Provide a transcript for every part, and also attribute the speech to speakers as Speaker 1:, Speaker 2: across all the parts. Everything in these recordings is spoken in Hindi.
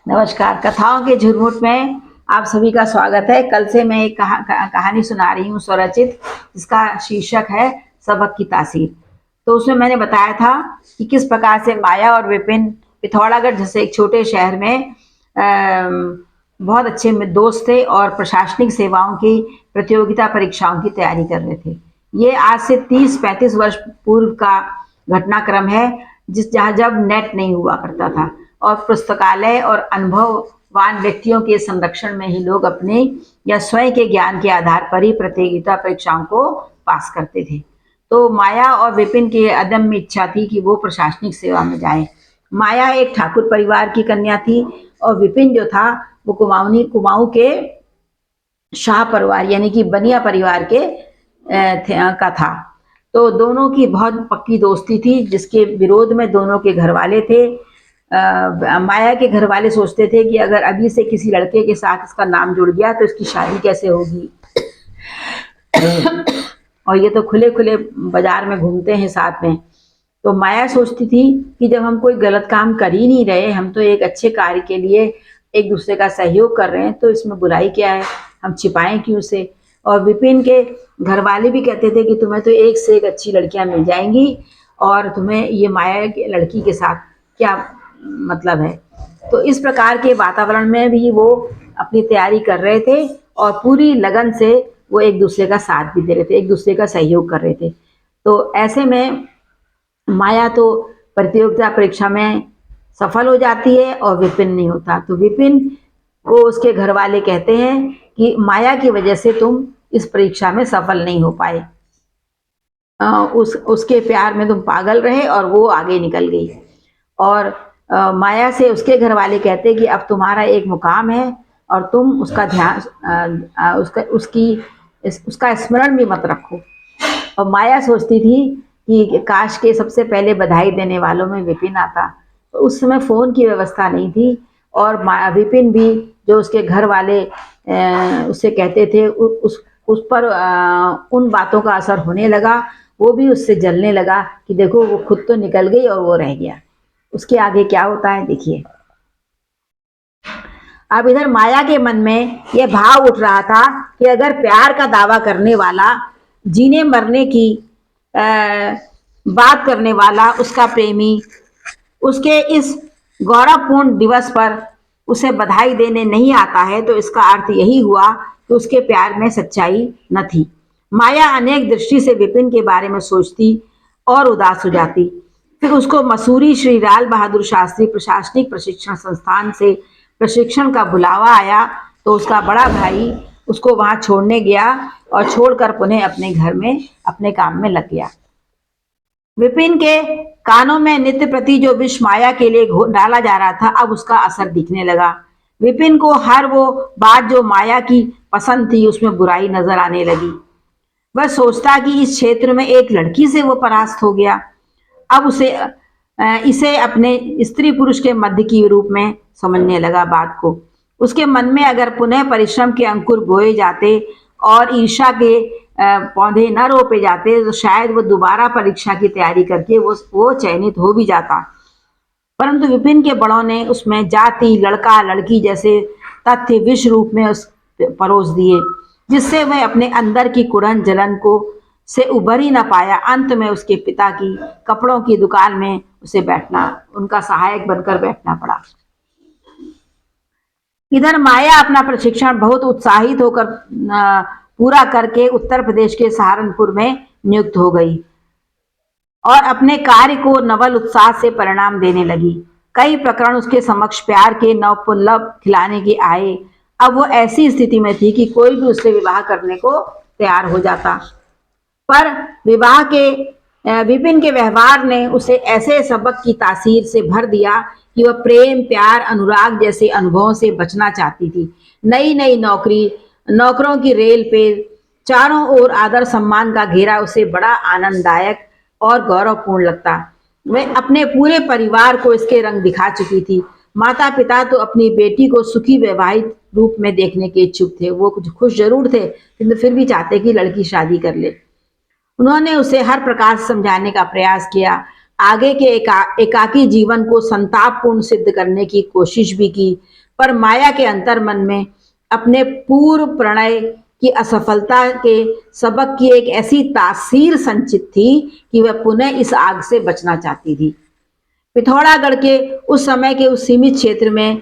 Speaker 1: नमस्कार। कथाओं के झुरमुट में आप सभी का स्वागत है। कल से मैं एक कहानी सुना रही हूँ स्वरचित, जिसका शीर्षक है सबक की तासीर। तो उसमें मैंने बताया था कि किस प्रकार से माया और विपिन पिथौरागढ़ जैसे एक छोटे शहर में बहुत अच्छे दोस्त थे और प्रशासनिक सेवाओं की प्रतियोगिता परीक्षाओं की तैयारी कर रहे थे। ये आज से 30-35 वर्ष पूर्व का घटनाक्रम है, जहाँ जब नेट नहीं हुआ करता था और पुस्तकालय और अनुभववान व्यक्तियों के संरक्षण में ही लोग अपने या स्वयं के ज्ञान के आधार पर ही प्रतियोगिता परीक्षाओं को पास करते थे। तो माया और विपिन की अदम्य इच्छा थी कि वो प्रशासनिक सेवा में जाए। माया एक ठाकुर परिवार की कन्या थी और विपिन जो था वो कुमाऊं के शाह परिवार यानी कि बनिया परिवार के का था। तो दोनों की बहुत पक्की दोस्ती थी, जिसके विरोध में दोनों के घर वाले थे। माया के घर वाले सोचते थे कि अगर अभी से किसी लड़के के साथ इसका नाम जुड़ गया तो इसकी शादी कैसे होगी। और ये तो खुले खुले बाजार में घूमते हैं साथ में। तो माया सोचती थी कि जब हम कोई गलत काम कर ही नहीं रहे, हम तो एक अच्छे कार्य के लिए एक दूसरे का सहयोग कर रहे हैं, तो इसमें बुराई क्या है, हम छिपाएं क्यों से। और विपिन के घर वाले भी कहते थे कि तुम्हें तो एक से एक अच्छी लड़कियां मिल जाएंगी और तुम्हें ये माया की लड़की के साथ क्या मतलब है। तो इस प्रकार के वातावरण में भी वो अपनी तैयारी कर रहे थे और पूरी लगन से वो एक दूसरे का साथ भी दे रहे थे, एक दूसरे का सहयोग कर रहे थे। तो ऐसे में माया तो प्रतियोगिता परीक्षा में सफल हो जाती है और विपिन नहीं होता। तो विपिन को उसके घर वाले कहते हैं कि माया की वजह से तुम इस परीक्षा में सफल नहीं हो पाए। उसके प्यार में तुम पागल रहे और वो आगे निकल गई। और माया से उसके घर वाले कहते कि अब तुम्हारा एक मुकाम है और तुम उसका ध्यान उसका स्मरण भी मत रखो। और माया सोचती थी कि काश के सबसे पहले बधाई देने वालों में विपिन आता। तो उस समय फ़ोन की व्यवस्था नहीं थी और विपिन भी जो उसके घर वाले उससे कहते थे उस पर उन बातों का असर होने लगा। वो भी उससे जलने लगा कि देखो वो खुद तो निकल गई और वो रह गया। उसके आगे क्या होता है देखिए। अब इधर माया के मन में यह भाव उठ रहा था कि अगर प्यार का दावा करने वाला, जीने मरने की बात करने वाला उसका प्रेमी उसके इस गौरवपूर्ण दिवस पर उसे बधाई देने नहीं आता है, तो इसका अर्थ यही हुआ कि उसके प्यार में सच्चाई न थी। माया अनेक दृष्टि से विपिन के बारे में सोचती और उदास हो जाती। फिर उसको मसूरी श्री लाल बहादुर शास्त्री प्रशासनिक प्रशिक्षण संस्थान से प्रशिक्षण का बुलावा आया। तो उसका बड़ा भाई उसको वहां छोड़ने गया और छोड़कर पुनः अपने घर में अपने काम में लग गया। विपिन के कानों में नित्य प्रति जो विष माया के लिए डाला जा रहा था, अब उसका असर दिखने लगा। विपिन को हर वो बात जो माया की पसंद थी उसमें बुराई नजर आने लगी। वह सोचता कि इस क्षेत्र में एक लड़की से वो परास्त हो गया। अब इसे अपने स्त्री पुरुष के मध्य की रूप में समझने लगा बात को। उसके मन में अगर पुनः परिश्रम के अंकुर बोए जाते और ईर्ष्या के पौधे न रोपे जाते, तो शायद वो दोबारा परीक्षा की तैयारी करके वो चयनित हो भी जाता। परंतु विपिन के बड़ों ने उसमें जाति, लड़का लड़की जैसे तथ्य विष रूप में उस परोस दिए, जिससे वह अपने अंदर की कुड़न जलन को से उबर ही न पाया। अंत में उसके पिता की कपड़ों की दुकान में उसे उनका सहायक बनकर बैठना पड़ा। इधर माया अपना प्रशिक्षण बहुत उत्साहित होकर पूरा करके उत्तर प्रदेश के सहारनपुर में नियुक्त हो गई और अपने कार्य को नवल उत्साह से परिणाम देने लगी। कई प्रकरण उसके समक्ष प्यार के नवपुल्लभ खिलाने के आए। अब वो ऐसी स्थिति में थी कि कोई भी उससे विवाह करने को तैयार हो जाता। पर विपिन के व्यवहार ने उसे ऐसे सबक की तासीर से भर दिया कि वह प्रेम, प्यार, अनुराग जैसे अनुभवों से बचना चाहती थी। नई नई नौकरों की रेल पे चारों ओर आदर सम्मान का घेरा उसे बड़ा आनंददायक और गौरवपूर्ण लगता। वह अपने पूरे परिवार को इसके रंग दिखा चुकी थी। माता पिता तो अपनी बेटी को सुखी वैवाहिक रूप में देखने के इच्छुक थे। वो कुछ खुश जरूर थे, किंतु फिर भी चाहते कि लड़की शादी कर ले। उन्होंने उसे हर प्रकार से समझाने का प्रयास किया। आगे के एकाकी जीवन को संतापपूर्ण सिद्ध करने की कोशिश भी की, पर माया के अंतर्मन में अपने पूर्व प्रणय की असफलता के सबक की एक ऐसी तासीर संचित थी कि वह पुनः इस आग से बचना चाहती थी। पिथौरागढ़ के उस समय के उस सीमित क्षेत्र में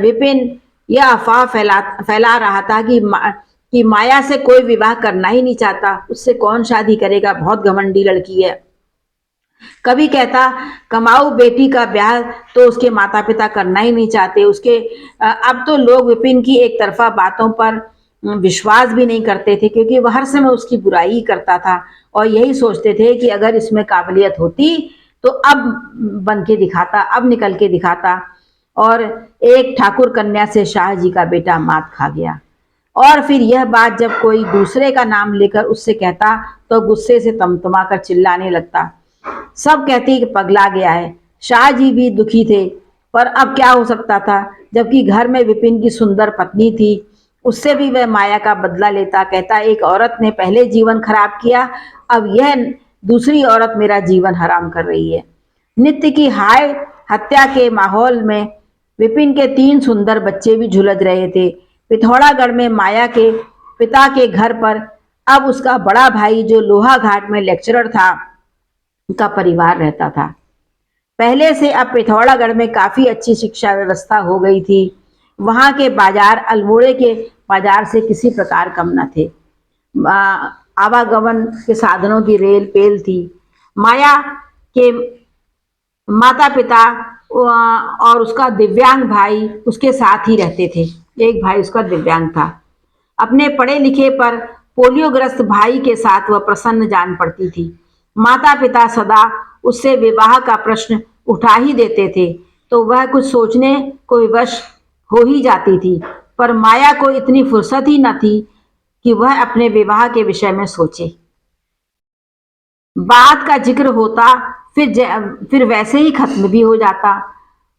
Speaker 1: विपिन यह अफवाह फैला रहा था कि माया से कोई विवाह करना ही नहीं चाहता, उससे कौन शादी करेगा, बहुत घमंडी लड़की है। कभी कहता कमाऊ बेटी का ब्याह तो उसके माता पिता करना ही नहीं चाहते। अब तो लोग विपिन की एक तरफा बातों पर विश्वास भी नहीं करते थे, क्योंकि वह हर समय उसकी बुराई ही करता था और यही सोचते थे कि अगर इसमें काबिलियत होती तो अब बन के दिखाता, अब निकल के दिखाता। और एक ठाकुर कन्या से शाह जी का बेटा मात खा गया। और फिर यह बात जब कोई दूसरे का नाम लेकर उससे कहता तो गुस्से से तमतमा कर चिल्लाने लगता। सब कहते कि पगला गया है। शाह जी भी दुखी थे, पर अब क्या हो सकता था, जबकि घर में विपिन की सुंदर पत्नी थी। उससे भी वह माया का बदला लेता। कहता एक औरत ने पहले जीवन खराब किया, अब यह दूसरी औरत मेरा जीवन हराम कर रही है। नित्य की हाय हत्या के माहौल में विपिन के 3 सुंदर बच्चे भी झुलस रहे थे। पिथौरागढ़ में माया के पिता के घर पर अब उसका बड़ा भाई, जो लोहा घाट में लेक्चरर था, का परिवार रहता था। पहले से अब पिथौरागढ़ में काफी अच्छी शिक्षा व्यवस्था हो गई थी। वहां के बाजार अल्मोड़े के बाजार से किसी प्रकार कम न थे। आवागमन के साधनों की रेल पेल थी। माया के माता पिता और उसका दिव्यांग भाई उसके साथ ही रहते थे। एक भाई उसका दिव्यांग था। अपने पढ़े लिखे पर पोलियोग्रस्त भाई के साथ वह प्रसन्न जान पड़ती थी। माता पिता सदा उससे विवाह का प्रश्न उठा ही देते थे तो वह कुछ सोचने को विवश हो ही जाती थी, पर माया को इतनी फुर्सत ही न थी कि वह अपने विवाह के विषय में सोचे। बात का जिक्र होता फिर वैसे ही खत्म भी हो जाता।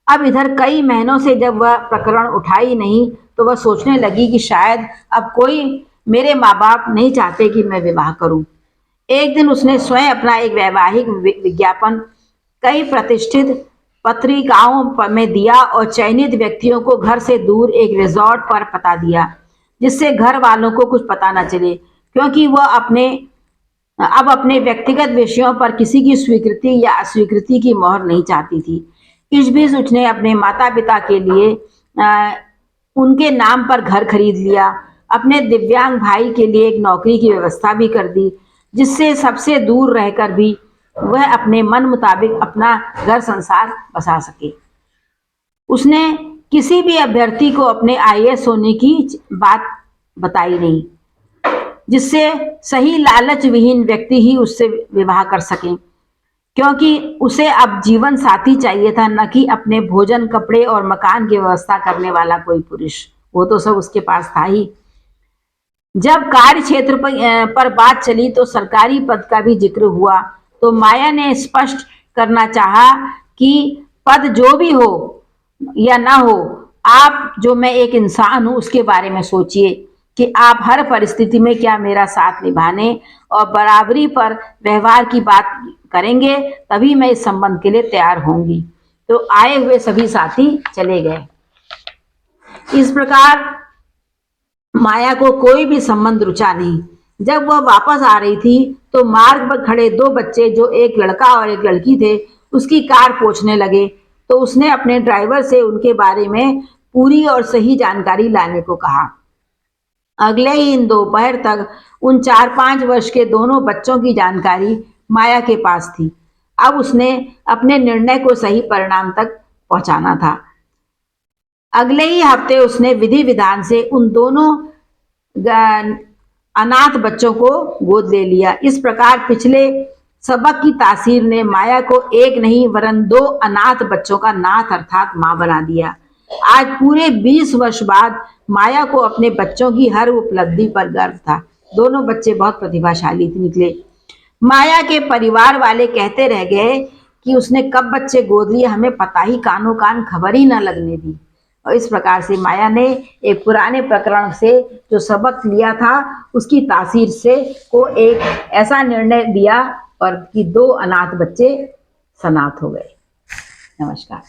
Speaker 1: अब इधर कई महीनों से जब वह प्रकरण उठा ही नहीं तो वह सोचने लगी कि शायद अब कोई मेरे माँ बाप नहीं चाहते कि मैं विवाह करूं। एक दिन उसने स्वयं अपना एक वैवाहिक विज्ञापन कई प्रतिष्ठित पत्रिकाओं में दिया और चयनित व्यक्तियों को घर से दूर एक रिजॉर्ट पर पता दिया, जिससे घर वालों को कुछ पता न चले, क्योंकि वह अब अपने व्यक्तिगत विषयों पर किसी की स्वीकृति या अस्वीकृति की मोहर नहीं चाहती थी। इस बीच उसने अपने माता पिता के लिए उनके नाम पर घर खरीद लिया। अपने दिव्यांग भाई के लिए एक नौकरी की व्यवस्था भी कर दी, जिससे सबसे दूर रहकर भी वह अपने मन मुताबिक अपना घर संसार बसा सके। उसने किसी भी अभ्यर्थी को अपने आईएएस होने की बात बताई नहीं, जिससे सही लालच विहीन व्यक्ति ही उससे विवाह कर सके, क्योंकि उसे अब जीवन साथी चाहिए था, न कि अपने भोजन कपड़े और मकान की व्यवस्था करने वाला कोई पुरुष। वो तो सब उसके पास था ही। जब कार्य क्षेत्र पर बात चली तो सरकारी पद का भी जिक्र हुआ, तो माया ने स्पष्ट करना चाहा कि पद जो भी हो या ना हो, आप जो मैं एक इंसान हूं उसके बारे में सोचिए कि आप हर परिस्थिति में क्या मेरा साथ निभाने और बराबरी पर व्यवहार की बात करेंगे, तभी मैं इस संबंध के लिए तैयार होंगी। तो आए हुए सभी साथी चले गए। इस प्रकार माया को कोई भी संबंध रुचा नहीं। जब वह वापस आ रही थी तो मार्ग पर खड़े 2 बच्चे, जो एक लड़का और एक लड़की थे, उसकी कार पोंछने लगे। तो उसने अपने ड्राइवर से उनके बारे में पूरी और सही जानकारी लाने को कहा। अगले ही दोपहर तक उन 4-5 वर्ष के दोनों बच्चों की जानकारी माया के पास थी। अब उसने अपने निर्णय को सही परिणाम तक पहुंचाना था। अगले ही हफ्ते उसने विधि विधान से उन दोनों अनाथ बच्चों को गोद ले लिया। इस प्रकार पिछले सबक की तासीर ने माया को एक नहीं वरन 2 अनाथ बच्चों का नाथ अर्थात मां बना दिया। आज पूरे 20 वर्ष बाद माया को अपने बच्चों की हर उपलब्धि पर गर्व था। दोनों बच्चे बहुत प्रतिभाशाली निकले। माया के परिवार वाले कहते रह गए कि उसने कब बच्चे गोद लिए, हमें पता ही कानो कान खबर ही न लगने दी। और इस प्रकार से माया ने एक पुराने प्रकरण से जो सबक लिया था उसकी तासीर से को एक ऐसा निर्णय दिया और कि 2 अनाथ बच्चे समाप्त हो गए। नमस्कार।